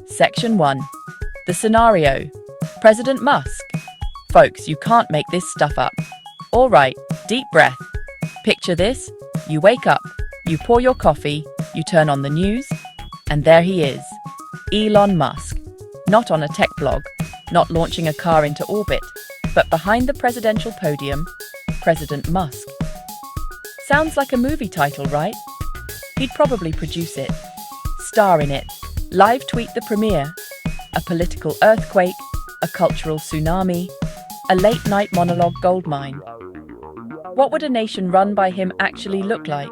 Section 1. The scenario. President Musk. Folks, you can't make this stuff up. All right, deep breath. Picture this. You wake up, you pour your coffee, you turn on the news, and there he is. Elon Musk. Not on a tech blog, not launching a car into orbit, but behind the presidential podium, President Musk. Sounds like a movie title, right? He'd probably produce it, star in it, live tweet the premiere, a political earthquake, a cultural tsunami, a late-night monologue goldmine. What would a nation run by him actually look like?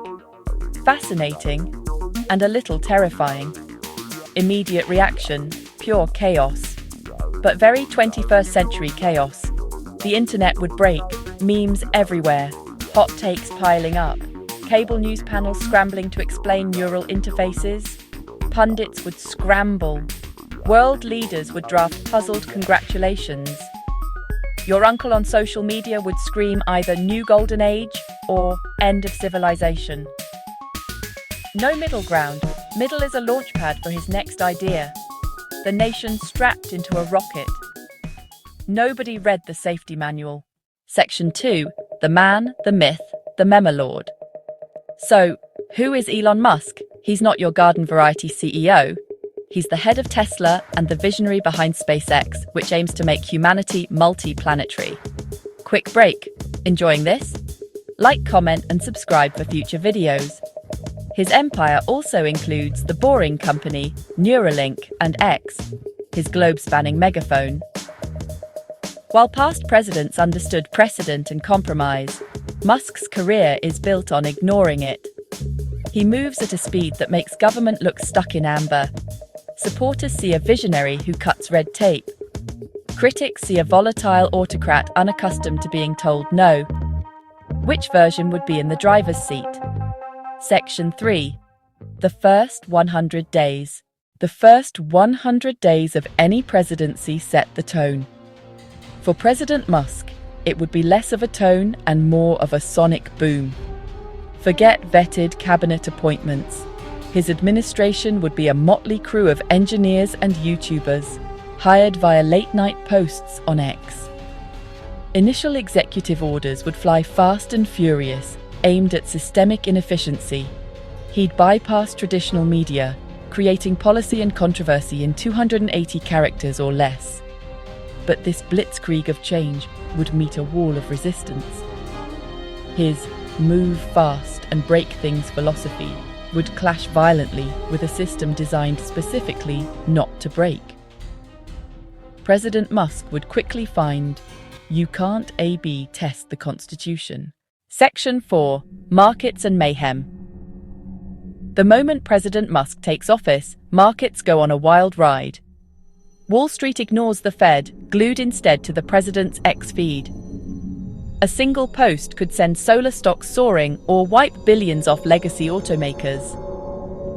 Fascinating and a little terrifying. Immediate reaction, pure chaos. But very 21st century chaos. The internet would break, memes everywhere, hot takes piling up, cable news panels scrambling to explain neural interfaces. Pundits would scramble. World leaders would draft puzzled congratulations. Your uncle on social media would scream either new golden age or end of civilization. No middle ground. Middle is a launchpad for his next idea. The nation strapped into a rocket. Nobody read the safety manual. Section 2. The man, the myth, the memolord. So, who is Elon Musk? He's not your garden variety CEO. He's the head of Tesla and the visionary behind SpaceX, which aims to make humanity multi-planetary. Quick break. Enjoying this? Like, comment, and subscribe for future videos. His empire also includes the Boring Company, Neuralink, and X, his globe-spanning megaphone. While past presidents understood precedent and compromise, Musk's career is built on ignoring it. He moves at a speed that makes government look stuck in amber. Supporters see a visionary who cuts red tape. Critics see a volatile autocrat unaccustomed to being told no. Which version would be in the driver's seat? Section 3. The first 100 days. The first 100 days of any presidency set the tone. For President Musk, it would be less of a tone and more of a sonic boom. Forget vetted cabinet appointments. His administration would be a motley crew of engineers and YouTubers, hired via late-night posts on X. Initial executive orders would fly fast and furious, aimed at systemic inefficiency. He'd bypass traditional media, creating policy and controversy in 280 characters or less. But this blitzkrieg of change would meet a wall of resistance. His move fast and break things philosophy would clash violently with a system designed specifically not to break. President Musk would quickly find, you can't A/B test the Constitution. Section 4. Markets and mayhem. The moment President Musk takes office, markets go on a wild ride. Wall Street ignores the Fed, glued instead to the president's X feed. A single post could send solar stocks soaring or wipe billions off legacy automakers.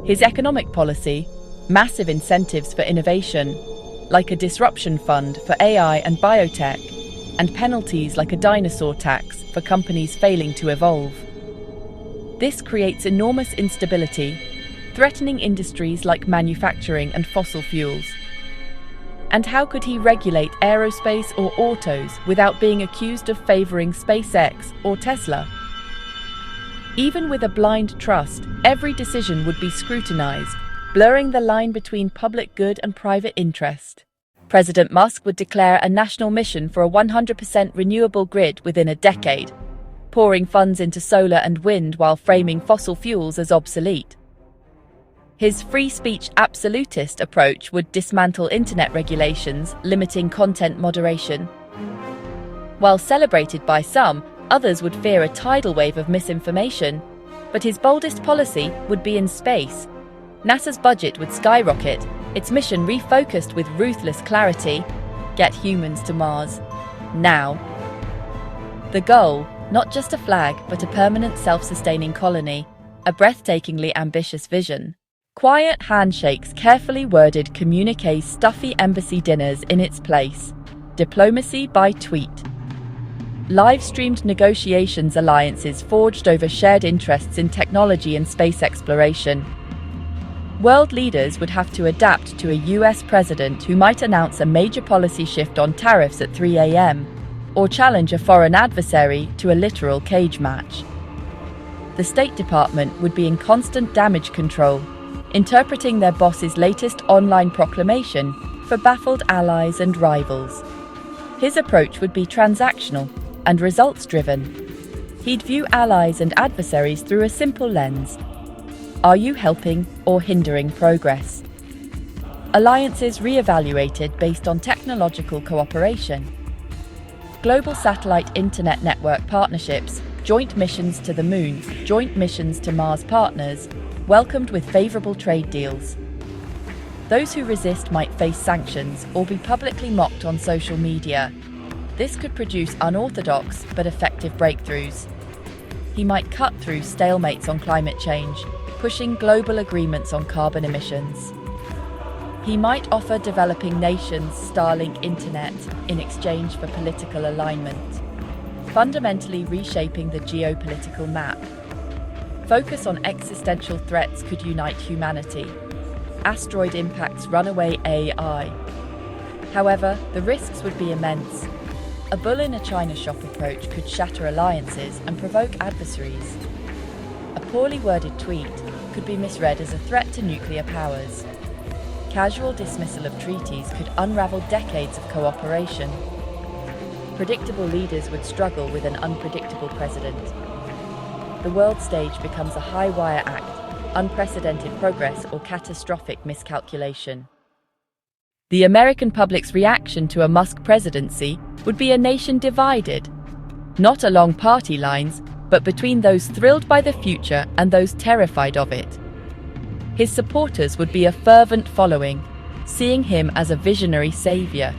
His economic policy, massive incentives for innovation, like a disruption fund for AI and biotech, and penalties like a dinosaur tax for companies failing to evolve. This creates enormous instability, threatening industries like manufacturing and fossil fuels. And how could he regulate aerospace or autos without being accused of favoring SpaceX or Tesla? Even with a blind trust, every decision would be scrutinized, blurring the line between public good and private interest. President Musk would declare a national mission for a 100% renewable grid within a decade, pouring funds into solar and wind while framing fossil fuels as obsolete. His free speech absolutist approach would dismantle internet regulations, limiting content moderation. While celebrated by some, others would fear a tidal wave of misinformation. But his boldest policy would be in space. NASA's budget would skyrocket, its mission refocused with ruthless clarity: get humans to Mars. Now. The goal, not just a flag, but a permanent self-sustaining colony, a breathtakingly ambitious vision. Quiet handshakes, carefully worded communiques, stuffy embassy dinners in its place. Diplomacy by tweet. Live-streamed negotiations, alliances forged over shared interests in technology and space exploration. World leaders would have to adapt to a US president who might announce a major policy shift on tariffs at 3 a.m. or challenge a foreign adversary to a literal cage match. The State Department would be in constant damage control, interpreting their boss's latest online proclamation for baffled allies and rivals. His approach would be transactional and results-driven. He'd view allies and adversaries through a simple lens. Are you helping or hindering progress? Alliances re-evaluated based on technological cooperation. Global satellite internet network partnerships, joint missions to the moon, joint missions to Mars partners, welcomed with favourable trade deals. Those who resist might face sanctions or be publicly mocked on social media. This could produce unorthodox but effective breakthroughs. He might cut through stalemates on climate change, pushing global agreements on carbon emissions. He might offer developing nations Starlink internet in exchange for political alignment, fundamentally reshaping the geopolitical map. Focus on existential threats could unite humanity. Asteroid impacts runaway AI. However, the risks would be immense. A bull in a china shop approach could shatter alliances and provoke adversaries. A poorly worded tweet could be misread as a threat to nuclear powers. Casual dismissal of treaties could unravel decades of cooperation. Predictable leaders would struggle with an unpredictable president. The world stage becomes a high-wire act, unprecedented progress or catastrophic miscalculation. The American public's reaction to a Musk presidency would be a nation divided, not along party lines, but between those thrilled by the future and those terrified of it. His supporters would be a fervent following, seeing him as a visionary savior.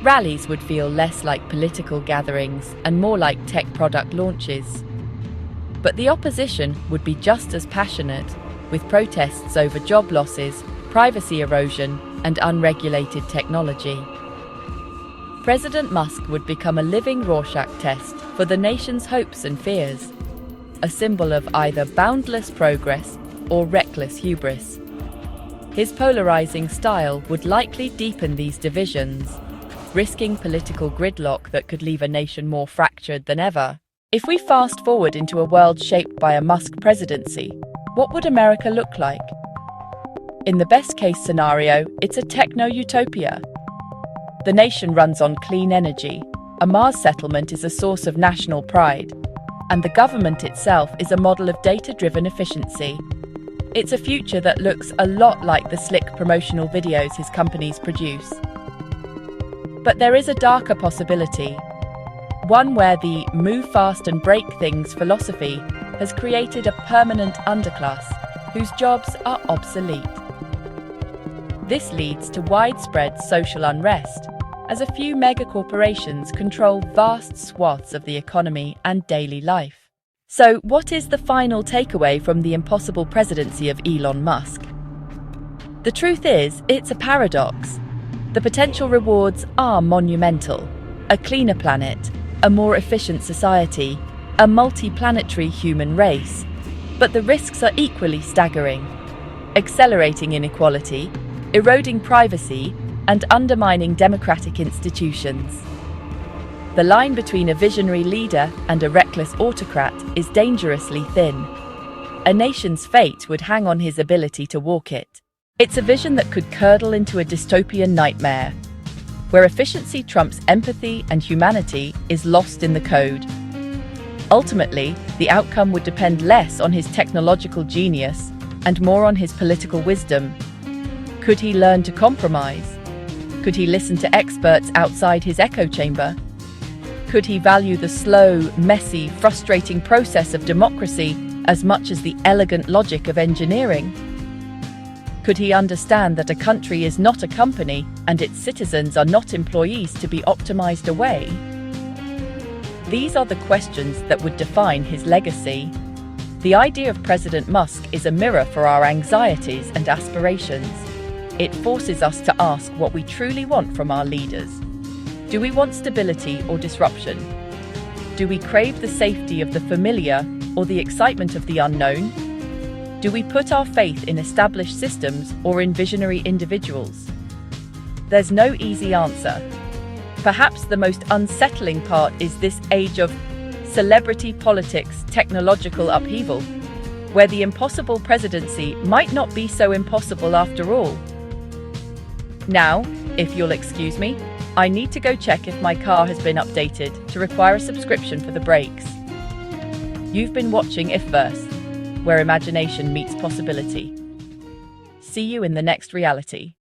Rallies would feel less like political gatherings and more like tech product launches. But the opposition would be just as passionate, with protests over job losses, privacy erosion, and unregulated technology. President Musk would become a living Rorschach test for the nation's hopes and fears, a symbol of either boundless progress or reckless hubris. His polarizing style would likely deepen these divisions, risking political gridlock that could leave a nation more fractured than ever. If we fast forward into a world shaped by a Musk presidency, what would America look like? In the best-case scenario, it's a techno-utopia. The nation runs on clean energy, a Mars settlement is a source of national pride, and the government itself is a model of data-driven efficiency. It's a future that looks a lot like the slick promotional videos his companies produce. But there is a darker possibility, one where the move fast and break things philosophy has created a permanent underclass whose jobs are obsolete. This leads to widespread social unrest, as a few megacorporations control vast swaths of the economy and daily life. So, what is the final takeaway from the impossible presidency of Elon Musk? The truth is, it's a paradox. The potential rewards are monumental: a cleaner planet, a more efficient society, a multi-planetary human race. But the risks are equally staggering: accelerating inequality, eroding privacy, and undermining democratic institutions. The line between a visionary leader and a reckless autocrat is dangerously thin. A nation's fate would hang on his ability to walk it. It's a vision that could curdle into a dystopian nightmare, where efficiency trumps empathy and humanity is lost in the code. Ultimately, the outcome would depend less on his technological genius and more on his political wisdom. Could he learn to compromise? Could he listen to experts outside his echo chamber? Could he value the slow, messy, frustrating process of democracy as much as the elegant logic of engineering? Could he understand that a country is not a company and its citizens are not employees to be optimized away? These are the questions that would define his legacy. The idea of President Musk is a mirror for our anxieties and aspirations. It forces us to ask what we truly want from our leaders. Do we want stability or disruption? Do we crave the safety of the familiar or the excitement of the unknown? Do we put our faith in established systems or in visionary individuals? There's no easy answer. Perhaps the most unsettling part is this age of celebrity politics, technological upheaval, where the impossible presidency might not be so impossible after all. Now, if you'll excuse me, I need to go check if my car has been updated to require a subscription for the brakes. You've been watching IfVerse, where imagination meets possibility. See you in the next reality.